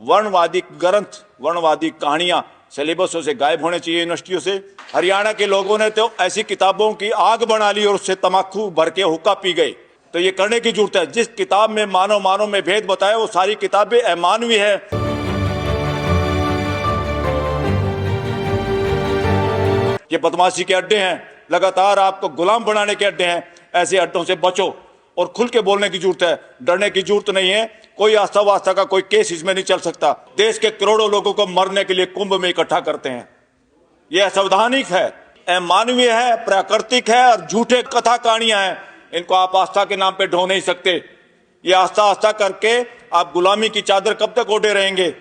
वर्णवादी ग्रंथ, वर्णवादी कहानियां सिलेबसों से गायब होने चाहिए यूनिवर्सिटियों से। हरियाणा के लोगों ने तो ऐसी किताबों की आग बना ली और उससे तमाकू भर के हुक्का पी गए। तो ये करने की जरूरत है। जिस किताब में मानव मानव में भेद बताया वो सारी किताबें अमानवीय है। ये बदमाशी के अड्डे हैं, लगातार आपको गुलाम बनाने के अड्डे हैं। ऐसे अड्डों से बचो और खुल के बोलने की जरूरत है, डरने की जरूरत नहीं है। कोई आस्था वास्ता का कोई केस इसमें नहीं चल सकता। देश के करोड़ों लोगों को मरने के लिए कुंभ में इकट्ठा करते हैं। यह असंवैधानिक है, अमानवीय है, प्राकृतिक है और झूठे कथा कहानियां हैं। इनको आप आस्था के नाम पे ढो नहीं सकते। ये आस्था आस्था करके आप गुलामी की चादर कब तक ओढ़े रहेंगे?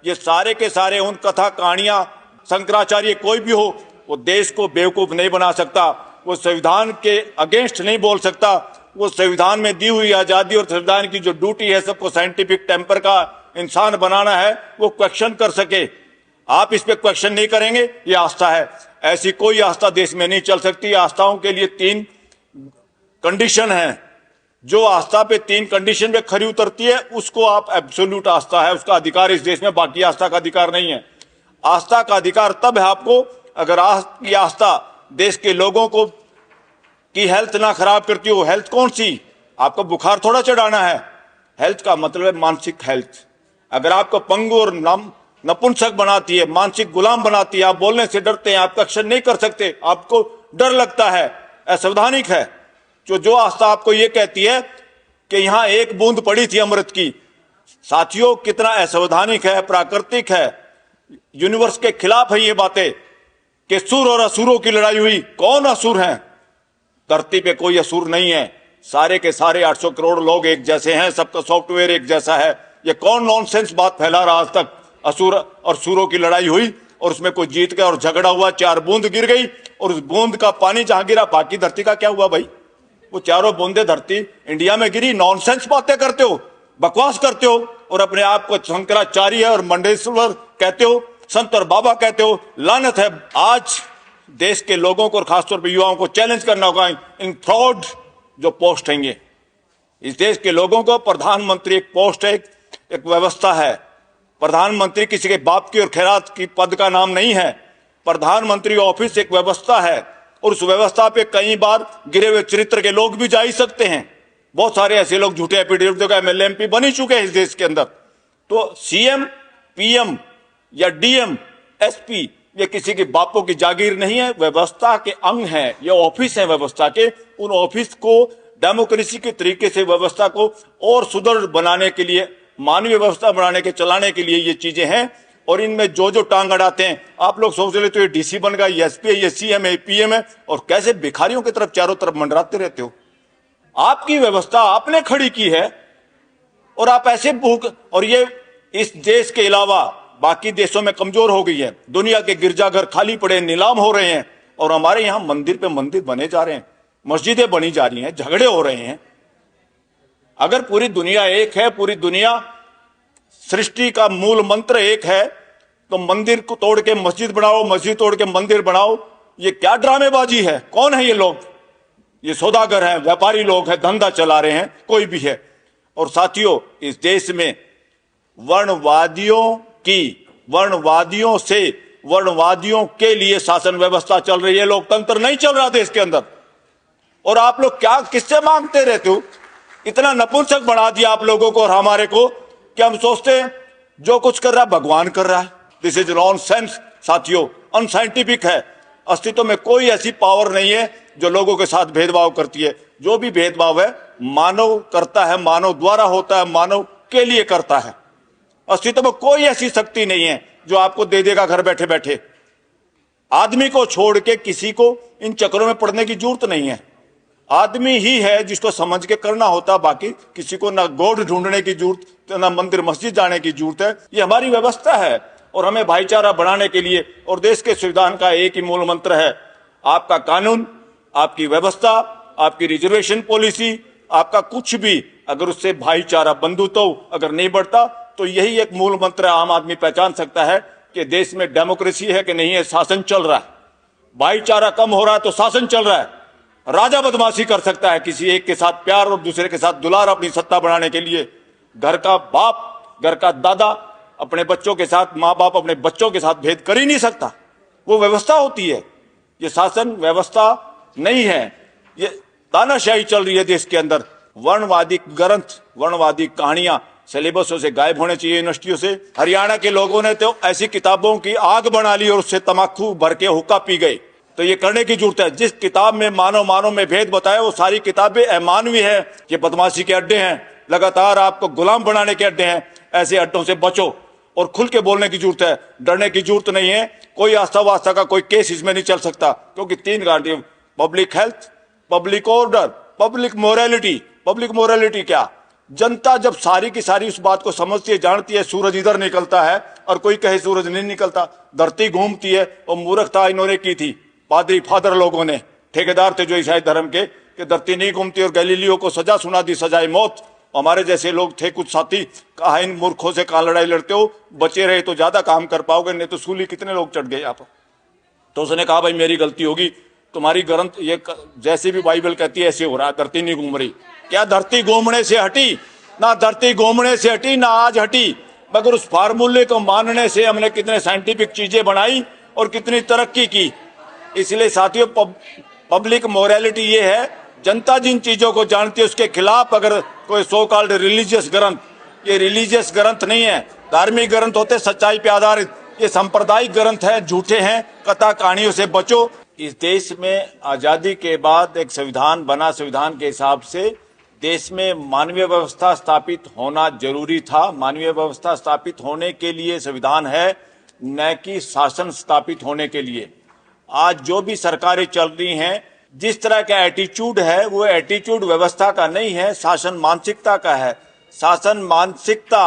ये सारे के सारे उन कथा कहानियां, शंकराचार्य कोई भी हो, वो देश को बेवकूफ नहीं बना सकता। वो संविधान के अगेंस्ट नहीं बोल सकता। वो संविधान में दी हुई आजादी और संविधान की जो ड्यूटी है सबको साइंटिफिक टेम्पर का इंसान बनाना है, वो क्वेश्चन कर सके। आप इस पे क्वेश्चन नहीं करेंगे, ये आस्था है। ऐसी कोई आस्था देश में नहीं चल सकती। आस्थाओं के लिए 3 कंडीशन है। जो आस्था पे 3 कंडीशन पे खरी उतरती है उसको आप एब्सोल्यूट आस्था है, उसका अधिकार इस देश में, बाकी आस्था का अधिकार नहीं है। आस्था का अधिकार तब है आपको अगर आपकी आस्था देश के लोगों को की हेल्थ ना खराब करती हो। हेल्थ कौन सी? आपको बुखार थोड़ा चढ़ाना है। हेल्थ का मतलब है मानसिक हेल्थ। अगर आपको पंगु और नपुंसक बनाती है, मानसिक गुलाम बनाती है, आप बोलने से डरते हैं, आप क्वेश्चन नहीं कर सकते, आपको डर लगता है, असंवैधानिक है। जो आस्था आपको ये कहती है कि यहां एक बूंद पड़ी थी अमृत की, साथियों कितना असंवैधानिक है, प्राकृतिक है, यूनिवर्स के खिलाफ है ये बातें कि सुर और असुरों की लड़ाई हुई। कौन असुर हैं? धरती पे कोई असुर नहीं है। सारे के सारे 800 करोड़ लोग एक जैसे हैं, सबका सॉफ्टवेयर एक जैसा है। ये कौन नॉनसेंस बात फैला रहा आज तक? असुर और सुरों की लड़ाई हुई और उसमें कोई जीत गया और झगड़ा हुआ, 4 बूंद गिर गई और उस बूंद का पानी जहां गिरा बाकी धरती का क्या हुआ भाई? वो चारों बूंदे धरती इंडिया में गिरी। नॉनसेंस बातें करते हो, बकवास करते हो और अपने आप को शंकराचार्य और मंडेश्वर कहते हो, संत और बाबा कहते हो। लानत है। आज देश के लोगों को और खासतौर पर युवाओं को चैलेंज करना होगा इन फ्रॉड जो पोस्ट हैं। ये इस देश के लोगों को प्रधानमंत्री एक पोस्ट है, एक व्यवस्था है। प्रधानमंत्री किसी के बाप की और खैरात की पद का नाम नहीं है। प्रधानमंत्री ऑफिस एक व्यवस्था है और उस व्यवस्था पे कई बार गिरे हुए चरित्र के लोग भी जा ही सकते हैं। बहुत सारे ऐसे लोग झूठे एफिडेविट देकर एमएलए एमपी बन ही चुके हैं इस देश के अंदर। तो सीएम, पीएम या डीएम, एसपी ये किसी के बापों की जागीर नहीं है, व्यवस्था के अंग है। ये ऑफिस है व्यवस्था के। उन ऑफिस को डेमोक्रेसी के तरीके से व्यवस्था को और सुदृढ़ बनाने के लिए, मानवीय व्यवस्था बनाने के, चलाने के लिए ये चीजें हैं। और इनमें जो टांग अड़ाते हैं, आप लोग सोच रहे तो ये डीसी बन गया, ये एसपी है, ये सीएम है, पीएम है, और कैसे भिखारियों की तरफ चारों तरफ मंडराते रहते हो। आपकी व्यवस्था आपने खड़ी की है और आप ऐसे भूख, और ये इस देश के अलावा बाकी देशों में कमजोर हो गई है। दुनिया के गिरजाघर खाली पड़े, नीलाम हो रहे हैं और हमारे यहां मंदिर पे मंदिर बने जा रहे हैं, मस्जिदें बनी जा रही हैं, झगड़े हो रहे हैं। अगर पूरी दुनिया एक है, पूरी दुनिया सृष्टि का मूल मंत्र एक है, तो मंदिर को तोड़ के मस्जिद बनाओ, मस्जिद तोड़ के मंदिर बनाओ, ये क्या ड्रामेबाजी है? कौन है ये लोग? ये सौदागर हैं, व्यापारी लोग हैं, धंधा चला रहे हैं, कोई भी है। और साथियों, इस देश में वर्णवादियों से वर्णवादियों के लिए शासन व्यवस्था चल रही है, लोकतंत्र नहीं चल रहा देश के अंदर। और आप लोग क्या किससे मांगते रहते हो? इतना नपुंसक बना दिया आप लोगों को और हमारे को कि हम सोचते हैं जो कुछ कर रहा है भगवान कर रहा है। दिस इज नॉनसेंस साथियों, अनसाइंटिफिक है। अस्तित्व में कोई ऐसी पावर नहीं है जो लोगों के साथ भेदभाव करती है। जो भी भेदभाव है मानव करता है, मानव द्वारा होता है, मानव के लिए करता है। अस्तित्व में कोई ऐसी शक्ति नहीं है जो आपको दे देगा घर बैठे बैठे। आदमी को छोड़ के किसी को इन चक्रों में पड़ने की जरूरत नहीं है। आदमी ही है जिसको समझ के करना होता, बाकी किसी को ना गॉड ढूंढने की जरूरत, ना मंदिर मस्जिद जाने की जरूरत है। ये हमारी व्यवस्था है और हमें भाईचारा बढ़ाने के लिए, और देश के संविधान का एक ही मूल मंत्र है, आपका कानून, आपकी व्यवस्था, आपकी रिजर्वेशन पॉलिसी, आपका कुछ भी अगर उससे भाईचारा, बंधुत्व अगर नहीं बढ़ता, तो यही एक मूल मंत्र आम आदमी पहचान सकता है कि देश में डेमोक्रेसी है कि नहीं है, शासन चल रहा है। भाईचारा कम हो रहा है तो शासन चल रहा है। राजा बदमाशी कर सकता है, किसी एक के साथ प्यार और दूसरे के साथ दुलार अपनी सत्ता बढ़ाने के लिए। घर का बाप, घर का दादा अपने बच्चों के साथ, माँ बाप अपने बच्चों के साथ भेद कर ही नहीं सकता। वो व्यवस्था होती है, ये शासन व्यवस्था नहीं है। ये तानाशाही चल रही है देश के अंदर। वर्णवादी ग्रंथ, वर्णवादी कहानियां सिलेबसों से गायब होने चाहिए, यूनिवर्सिटियों से। हरियाणा के लोगों ने तो ऐसी किताबों की आग बना ली और उससे तमाकू भर के हुक्का पी गए। तो ये करने की जरूरत है। जिस किताब में मानव में भेद बताया वो सारी किताबें अमानवीय है। ये बदमाशी के अड्डे हैं, लगातार आपको गुलाम बनाने के अड्डे हैं। ऐसे अड्डों से बचो और खुल के बोलने की जरूरत है, डरने की जरूरत नहीं है। कोई आस्था वास्ता का कोई केस इसमें नहीं चल सकता, क्योंकि 3 guarantee: public health, public order, public morality. Public morality क्या? जनता जब सारी की सारी उस बात को समझती है, जानती है सूरज इधर निकलता है और कोई कहे सूरज नहीं निकलता, धरती घूमती है, और मूर्खता इन्होंने की थी पादरी फादर लोगों ने, ठेकेदार थे जो ईसाई धर्म के, कि धरती नहीं घूमती, और गैलीलियो को सजा सुना दी, सजाए मौत। हमारे जैसे लोग थे कुछ साथी, कहा इन मूर्खों से कहां लड़ाई लड़ते हो, बचे रहे तो ज्यादा काम कर पाओगे, नहीं तो सूली कितने लोग चढ़ गए आप। तो उसने कहा भाई मेरी गलती होगी, तुम्हारी ग्रंथ ये जैसे भी बाइबल कहती है ऐसे हो रहा है, धरती नहीं घूम रही। क्या धरती घूमने से हटी? ना धरती घूमने से हटी, ना आज हटी, मगर उस फार्मूले को मानने से हमने कितने साइंटिफिक चीजें बनाई और कितनी तरक्की की। इसलिए साथियों, पब्लिक मोरालिटी ये है, जनता जिन चीजों को जानती है उसके खिलाफ अगर कोई सो कॉल्ड रिलीजियस ग्रंथ, ये रिलीजियस ग्रंथ नहीं है, धार्मिक ग्रंथ होते सच्चाई पे आधारित, ये सांप्रदायिक ग्रंथ है, झूठे हैं, कथा कहानियों से बचो। इस देश में आजादी के बाद एक संविधान बना, संविधान के हिसाब से देश में मानवीय व्यवस्था स्थापित होना जरूरी था। मानवीय व्यवस्था स्थापित होने के लिए संविधान है, न कि शासन स्थापित होने के लिए। आज जो भी सरकारें चल रही हैं, जिस तरह का एटीट्यूड है, वो एटीट्यूड व्यवस्था का नहीं है, शासन मानसिकता का है। शासन मानसिकता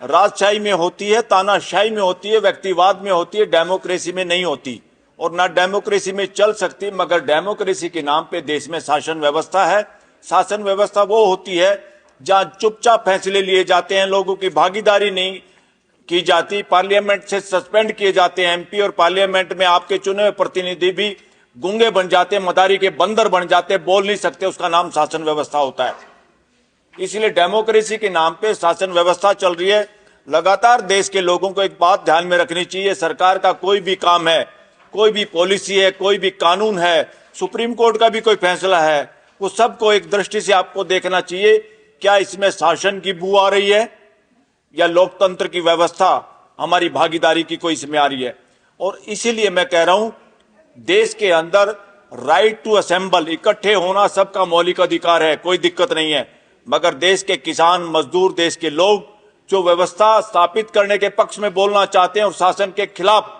राजशाही में होती है, तानाशाही में होती है, व्यक्तिवाद में होती है, डेमोक्रेसी में नहीं होती, और ना डेमोक्रेसी में चल सकती। मगर डेमोक्रेसी के नाम पे देश में शासन व्यवस्था है। शासन व्यवस्था वो होती है जहां चुपचाप फैसले लिए जाते हैं, लोगों की भागीदारी नहीं की जाती, पार्लियामेंट से सस्पेंड किए जाते हैं एमपी, और पार्लियामेंट में आपके चुने हुए प्रतिनिधि भी गूंगे बन जाते, मदारी के बंदर बन जाते, बोल नहीं सकते, उसका नाम शासन व्यवस्था होता है। इसलिए डेमोक्रेसी के नाम पे शासन व्यवस्था चल रही है। लगातार देश के लोगों को एक बात ध्यान में रखनी चाहिए, सरकार का कोई भी काम है, कोई भी पॉलिसी है, कोई भी कानून है, सुप्रीम कोर्ट का भी कोई फैसला है, वो सबको एक दृष्टि से आपको देखना चाहिए, क्या इसमें शासन की बू आ रही है या लोकतंत्र की व्यवस्था, हमारी भागीदारी की कोई इसमें आ रही है। और इसीलिए मैं कह रहा हूं, देश के अंदर राइट टू असेंबल, इकट्ठे होना सबका मौलिक अधिकार है, कोई दिक्कत नहीं है। मगर देश के किसान, मजदूर, देश के लोग जो व्यवस्था स्थापित करने के पक्ष में बोलना चाहते हैं और शासन के खिलाफ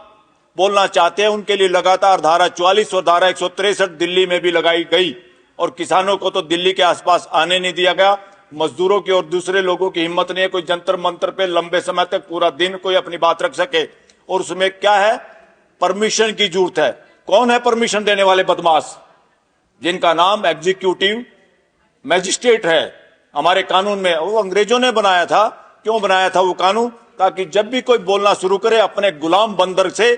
बोलना चाहते हैं, उनके लिए लगातार धारा 44 और धारा 163 दिल्ली में भी लगाई गई, और किसानों को तो दिल्ली के आसपास आने नहीं दिया गया। मजदूरों की और दूसरे लोगों की हिम्मत नहीं है कोई जंतर मंतर पे लंबे समय तक पूरा दिन कोई अपनी बात रख सके। और उसमें क्या है? परमिशन की जरूरत है। कौन है परमिशन देने वाले बदमाश? जिनका नाम एग्जीक्यूटिव मैजिस्ट्रेट है हमारे कानून में। वो अंग्रेजों ने बनाया था। क्यों बनाया था वो कानून? ताकि जब भी कोई बोलना शुरू करे, अपने गुलाम बंदर से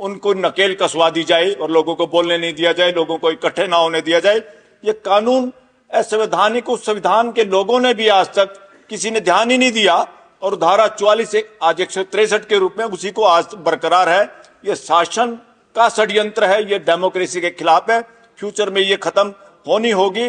उनको नकेल कसवा दी जाए और लोगों को बोलने नहीं दिया जाए, लोगों को इकट्ठे ना होने दिया जाए। ये कानून असंवैधानिक, उस संविधान के लोगों ने भी आज तक किसी ने ध्यान ही नहीं दिया, और धारा 44 से आज 163 के रूप में उसी को आज बरकरार है। ये शासन का षड्यंत्र है, ये डेमोक्रेसी के खिलाफ है। फ्यूचर में ये खत्म होनी होगी।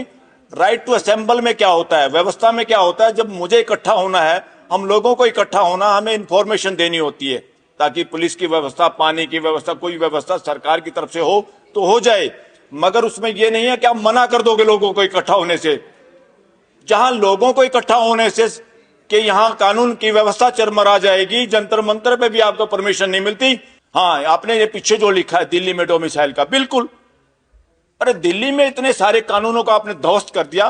राइट टू असेंबल में क्या होता है, व्यवस्था में क्या होता है? जब मुझे इकट्ठा होना है, हम लोगों को इकट्ठा होना, हमें इंफॉर्मेशन देनी होती है, ताकि पुलिस की व्यवस्था, पानी की व्यवस्था, कोई व्यवस्था सरकार की तरफ से हो तो हो जाए। मगर उसमें यह नहीं है कि आप मना कर दोगे लोगों को इकट्ठा होने से। जहां लोगों को इकट्ठा होने से कि यहां कानून की व्यवस्था चरमरा जाएगी, जंतर मंतर पे भी आपको परमिशन नहीं मिलती। हाँ, आपने ये पीछे जो लिखा है दिल्ली में डोमिसाइल का, बिल्कुल, अरे दिल्ली में इतने सारे कानूनों का आपने ध्वस्त कर दिया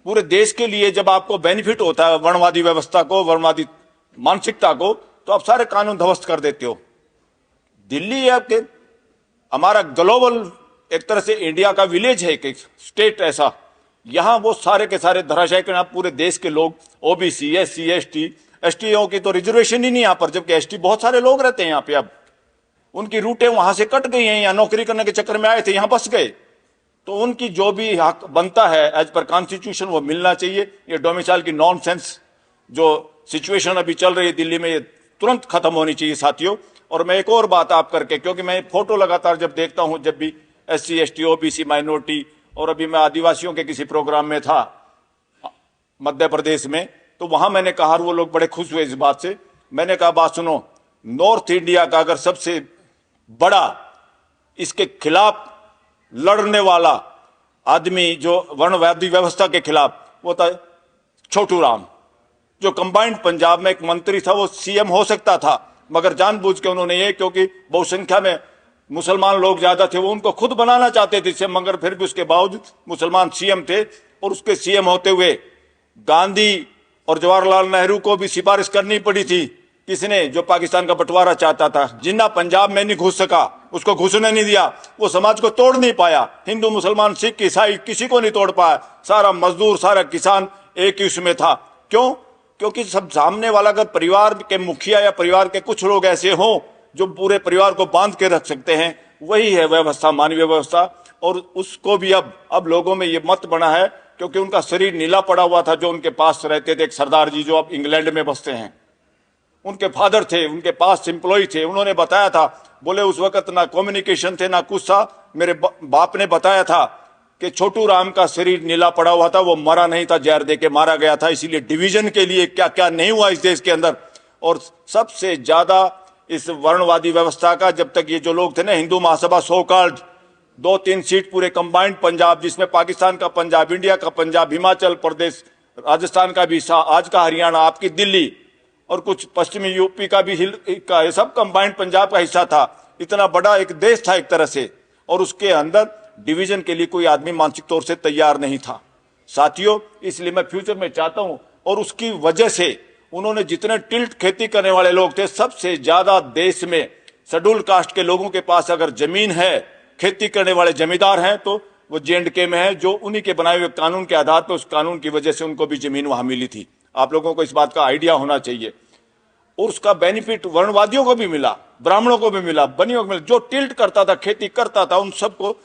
पूरे देश के लिए। जब आपको बेनिफिट होता है वर्णवादी व्यवस्था को, वर्णवादी मानसिकता को, तो आप सारे कानून ध्वस्त कर देते हो। दिल्ली आपके हमारा ग्लोबल एक तरह से इंडिया का विलेज है, एक स्टेट ऐसा, यहां वो सारे के सारे धराशायी करना। पूरे देश के लोग, ओबीसी, एससी, एसटीओ की तो रिजर्वेशन ही नहीं यहां पर, जबकि एसटी बहुत सारे लोग रहते हैं यहां पे। अब उनकी रूटें वहां से कट गई हैं, यहां नौकरी करने के चक्कर में आए थे, यहां बस गए, तो उनकी जो भी हक बनता है एज पर कॉन्स्टिट्यूशन वो मिलना चाहिए। ये डोमिसाइल की नॉनसेंस जो सिचुएशन अभी चल रही है दिल्ली में, ये तुरंत खत्म होनी चाहिए साथियों। और मैं एक और बात आप करके, क्योंकि मैं फोटो लगातार जब देखता हूं, जब भी SC ST OBC माइनॉरिटी, और अभी मैं आदिवासियों के किसी प्रोग्राम में था मध्य प्रदेश में, तो वहां मैंने कहा, वो लोग बड़े खुश हुए इस बात से। मैंने कहा बात सुनो, नॉर्थ इंडिया का अगर सबसे बड़ा इसके खिलाफ लड़ने वाला आदमी जो वर्णवादी व्यवस्था के खिलाफ, वो था छोटू राम, जो कंबाइंड पंजाब में एक मंत्री था। वो CM हो सकता था, मगर जानबूझ के उन्होंने ये, क्योंकि बहुसंख्या में मुसलमान लोग ज्यादा थे, वो उनको खुद बनाना चाहते थे CM, मगर फिर भी उसके बावजूद मुसलमान CM थे। और उसके CM होते हुए गांधी और जवाहरलाल नेहरू को भी सिफारिश करनी पड़ी थी। किसने? जो पाकिस्तान का बंटवारा चाहता था। जिन्ना पंजाब में नहीं घुस सका, उसको घुसने नहीं दिया, वो समाज को तोड़ नहीं पाया। हिंदू मुसलमान सिख ईसाई किसी को नहीं तोड़ पाया। सारा मजदूर, सारा किसान एक ही उसमें था। क्यों? क्योंकि सब सामने वाला अगर परिवार के मुखिया या परिवार के कुछ लोग ऐसे हों जो पूरे परिवार को बांध के रख सकते हैं, वही है व्यवस्था, मानवीय व्यवस्था। और उसको भी अब लोगों में ये मत बना है, क्योंकि उनका शरीर नीला पड़ा हुआ था। जो उनके पास रहते थे, एक सरदार जी जो अब इंग्लैंड में बसते हैं, उनके फादर थे, उनके पास एम्प्लॉय थे, उन्होंने बताया था, बोले उस वक्त ना कम्युनिकेशन थे ना कुछ था। मेरे बाप ने बताया था कि छोटू राम का शरीर नीला पड़ा हुआ था, वो मरा नहीं था, जहर दे के मारा गया था। इसीलिए डिवीजन के लिए क्या क्या नहीं हुआ इस देश के अंदर। और सबसे ज्यादा इस वर्णवादी व्यवस्था का, जब तक ये जो लोग थे ना, Hindu Mahasabha so called, 2-3 seat पूरे कंबाइंड पंजाब, जिसमें पाकिस्तान का पंजाब, इंडिया का पंजाब, हिमाचल प्रदेश, राजस्थान का भी हिस्सा, आज का हरियाणा, आपकी दिल्ली और कुछ पश्चिमी UP का भी का, सब कंबाइंड पंजाब का हिस्सा था। इतना बड़ा एक देश था एक तरह से, और उसके अंदर डिवीजन के लिए कोई आदमी मानसिक तौर से तैयार नहीं था साथियों। इसलिए मैं फ्यूचर में चाहता हूं, और उसकी वजह से उन्होंने जितने टिल्ट खेती करने वाले लोग थे, सबसे ज्यादा देश में शेड्यूल कास्ट के लोगों के पास अगर जमीन है, खेती करने वाले जमींदार हैं, तो वो J&K में है, जो उन्हीं के बनाए हुए कानून के आधार पर, उस कानून की वजह से उनको भी जमीन वहां मिली थी। आप लोगों को इस बात का आइडिया होना चाहिए। और उसका बेनिफिट वर्णवादियों को भी मिला, ब्राह्मणों को भी मिला, बनियों को मिला। जो टिल्ट करता था, खेती करता था, उन सबको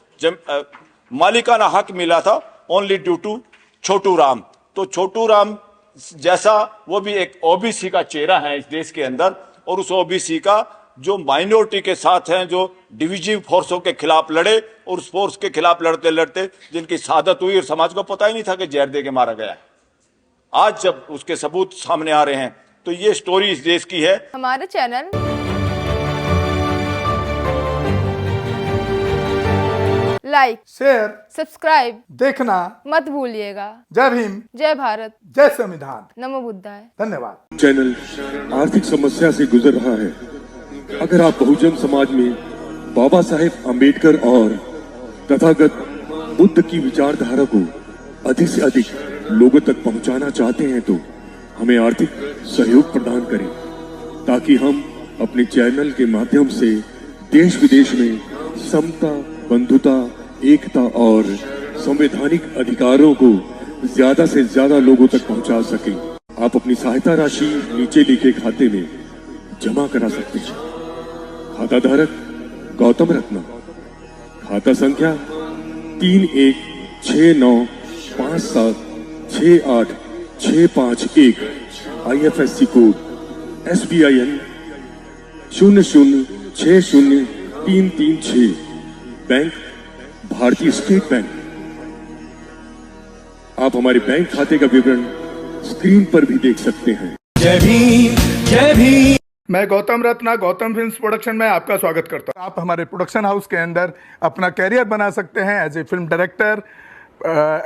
मालिकाना हक मिला था, only due to Chhotu Ram. तो छोटू राम जैसा वो भी एक OBC का चेहरा है इस देश के अंदर, और उस OBC का जो माइनॉरिटी के साथ हैं, जो डिविजिव फोर्सों के खिलाफ लड़े, और उस फोर्स के खिलाफ लड़ते लड़ते जिनकी शहादत हुई, और समाज को पता ही नहीं था कि जहर दे के मारा गया। आज जब उसके सबूत सामने आ रहे हैं, तो ये स्टोरी इस देश की है। हमारे चैनल लाइक, शेयर, सब्सक्राइब देखना मत भूलिएगा। जय भीम, जय भारत, जय संविधान, नमो बुद्धाय। धन्यवाद। चैनल आर्थिक समस्या से गुजर रहा है। अगर आप बहुजन समाज में बाबा साहेब अम्बेडकर और तथागत बुद्ध की विचारधारा को अधिक से अधिक लोगों तक पहुंचाना चाहते हैं, तो हमें आर्थिक सहयोग प्रदान करें, ताकि हम अपने चैनल के माध्यम से देश विदेश में समता, बंधुता, एकता और संवैधानिक अधिकारों को ज्यादा से ज्यादा लोगों तक पहुंचा सकें। आप अपनी सहायता राशि नीचे लिखे खाते में जमा करा सकते हैं। खाता धारक गौतम रत्ना, खाता संख्या 316957686551, IFSC कोड SBIN 0060336, बैंक भारतीय स्टेट बैंक। आप हमारे बैंक खाते का विवरण स्क्रीन पर भी देख सकते हैं। जय भीम, जय भीम। मैं गौतम रत्ना, गौतम फिल्म्स प्रोडक्शन में आपका स्वागत करता हूं। आप हमारे प्रोडक्शन हाउस के अंदर अपना कैरियर बना सकते हैं as a film director,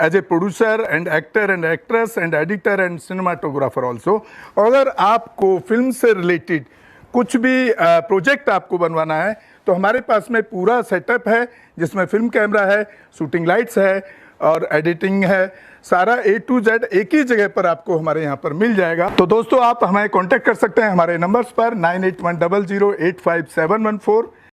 as a producer and actor and actress and editor and cinematographer also. अगर आपको फिल्म से रिलेटेड कुछ भी प्रोजेक्ट आपको बनवाना है, तो हमारे पास में पूरा सेटअप है, जिसमें फिल्म कैमरा है, शूटिंग लाइट्स है और एडिटिंग है। सारा A to Z एक ही जगह पर आपको हमारे यहाँ पर मिल जाएगा। तो दोस्तों, आप हमें कांटेक्ट कर सकते हैं हमारे नंबर्स पर 9810085714